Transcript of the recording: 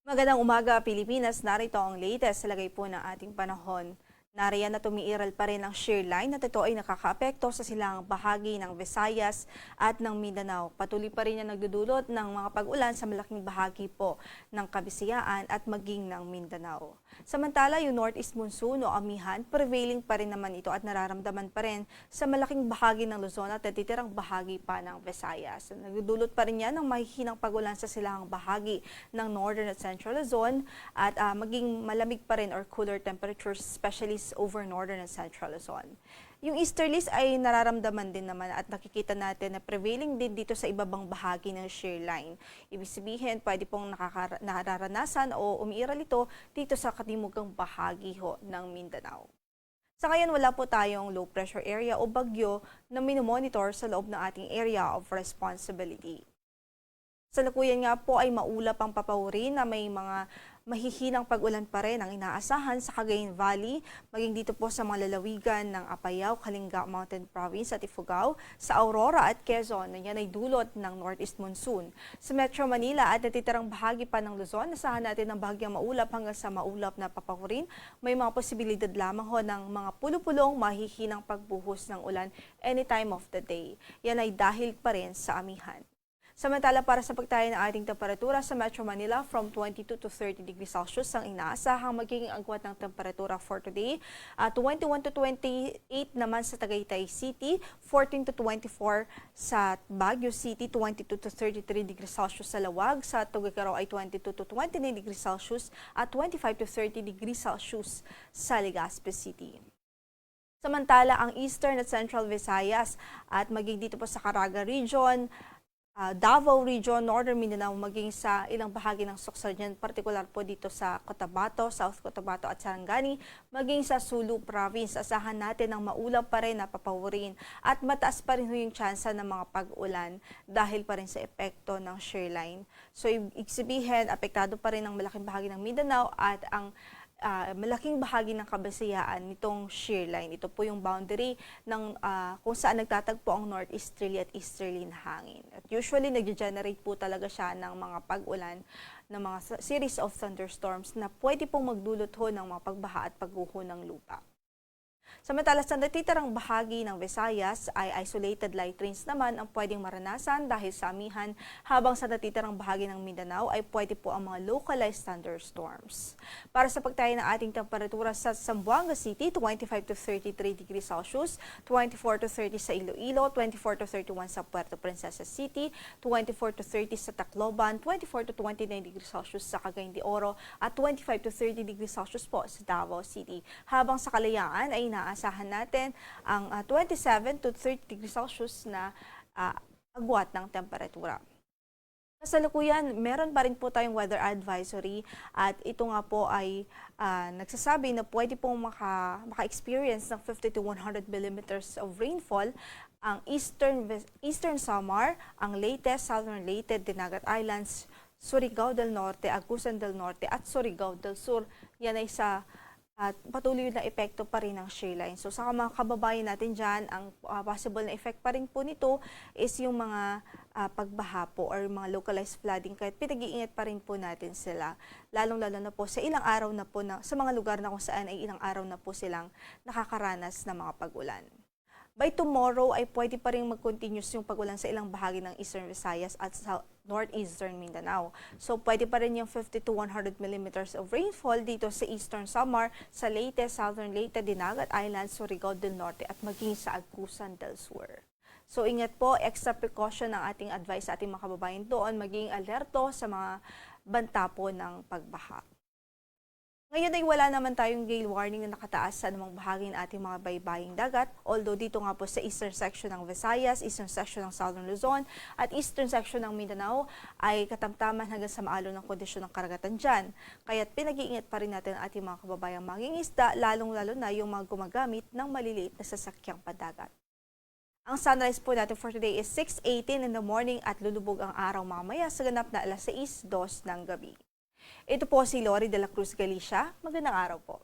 Magandang umaga, Pilipinas. Narito ang latest sa lagay po ng ating panahon. Nariyan na tumiiral pa rin ang shear line at ito ay nakakaapekto sa silangang bahagi ng Visayas at ng Mindanao. Patuloy pa rin yan nagdudulot ng mga pag-ulan sa malaking bahagi po ng Kabisayaan at maging ng Mindanao. Samantala, yung northeast monsoon o amihan, prevailing pa rin naman ito at nararamdaman pa rin sa malaking bahagi ng Luzon at natitirang bahagi pa ng Visayas. Nagdudulot pa rin yan ng mahihinang pag-ulan sa silangang bahagi ng northern at central Luzon at maging malamig pa rin or cooler temperatures, especially over northern and central Luzon. Yung easterlies ay nararamdaman din naman at nakikita natin na prevailing din dito sa ibabang bahagi ng shear line. Ibig sabihin, pwede pong nararanasan o umiiral ito dito sa katimugang bahagi ho ng Mindanao. Sa ngayon, wala po tayong low pressure area o bagyo na minomonitor sa loob ng ating area of responsibility. Sa lukuyan nga po ay maulap ang papawuri na may mga mahihinang pag-ulan pa rin ang inaasahan sa Cagayan Valley, maging dito po sa mga lalawigan ng Apayao, Kalinga Mountain Province at Ifugao, sa Aurora at Quezon, na yan ay dulot ng northeast monsoon. Sa Metro Manila at natitirang bahagi pa ng Luzon, nasahan natin ng bahagyang maulap hanggang sa maulap na papahurin. May mga posibilidad lamang ho ng mga pulo-pulong mahihinang pagbuhos ng ulan anytime of the day. Yan ay dahil pa rin sa amihan. Samantala, para sa pagtaya ng ating temperatura sa Metro Manila, from 22 to 30 degrees Celsius ang inaasahang magiging agwat ng temperatura for today. 21 to 28 naman sa Tagaytay City, 14 to 24 sa Baguio City, 22 to 33 degrees Celsius sa Lawag, sa Tuguegarao ay 22 to 29 degrees Celsius at 25 to 30 degrees Celsius sa Legazpi City. Samantala, ang Eastern at Central Visayas at maging dito po sa Caraga Region, Davao Region, Northern Mindanao, maging sa ilang bahagi ng Sorsogon, partikular po dito sa Cotabato, South Cotabato at Sarangani, maging sa Sulu Province. Asahan natin ang maulap pa rin na papawirin at mataas pa rin yung tsansa ng mga pag-ulan dahil pa rin sa epekto ng shear line. So, ibig sabihin, apektado pa rin ang malaking bahagi ng Mindanao at ang malaking bahagi ng Kabisayaan nitong shear line. Ito po yung boundary ng kung saan nagtatagpo ang northeasterly at easterly na hangin. At usually, nag-generate po talaga siya ng mga pag-ulan, ng mga series of thunderstorms na pwede pong magdulot ho ng mga pagbaha at pagguho ng lupa. Samantala, sa natitirang bahagi ng Visayas ay isolated light rains naman ang pwedeng maranasan dahil sa amihan, habang sa natitirang bahagi ng Mindanao ay pwede po ang mga localized thunderstorms. Para sa pagtaya ng ating temperatura sa Zamboanga City, 25 to 33 degrees Celsius, 24 to 30 sa Iloilo, 24 to 31 sa Puerto Princesa City, 24 to 30 sa Tacloban, 24 to 29 degrees Celsius sa Cagayan de Oro at 25 to 30 degrees Celsius po sa Davao City. Habang sa Kalayaan ay naasahan natin ang 27 to 30 degrees Celsius na agwat ng temperatura. Sa kasalukuyan, meron pa rin po tayong weather advisory at ito nga po ay nagsasabi na pwede pong maka-experience ng 50 to 100 millimeters of rainfall ang Eastern Samar, ang Leyte, Southern Leyte, Dinagat Islands, Surigao del Norte, Agusan del Norte at Surigao del Sur. Yan ay sa at patuloy na epekto pa rin ng shear line. So sa mga kababayan natin dyan, ang possible na effect pa rin po nito is yung mga pagbaha po or mga localized flooding, kahit pinag-iingat pa rin po natin sila. Lalong-lalo na po sa ilang araw na po, sa mga lugar na kung saan ay ilang araw na po silang nakakaranas ng mga pag-ulan. By tomorrow ay pwede pa rin mag-continuous yung pag-ulan sa ilang bahagi ng Eastern Visayas at sa Northeastern Mindanao. So pwede pa rin yung 50 to 100 millimeters of rainfall dito sa Eastern Samar, sa Leyte, Southern Leyte, Dinagat Islands, Surigao del Norte at maging sa Agusan del Sur. So ingat po, extra precaution ang ating advice sa ating mga kababayan doon, maging alerto sa mga banta po ng pagbaha. Ngayon ay wala naman tayong gale warning na nakataas sa anumang bahagi ng ating mga baybaying dagat, although dito nga po sa eastern section ng Visayas, eastern section ng Southern Luzon at eastern section ng Mindanao ay katamtaman hanggang sa maalon ng kondisyon ng karagatan dyan. Kaya't pinag-iingat pa rin natin ang ating mga kababayang mangingisda, lalong-lalo na yung mga gumagamit ng maliliit na sasakyang padagat. Ang sunrise po natin for today is 6:18 in the morning at lulubog ang araw mamaya sa ganap na alas 6:02 ng gabi. Ito po si Lori de la Cruz Galicia. Magandang araw po.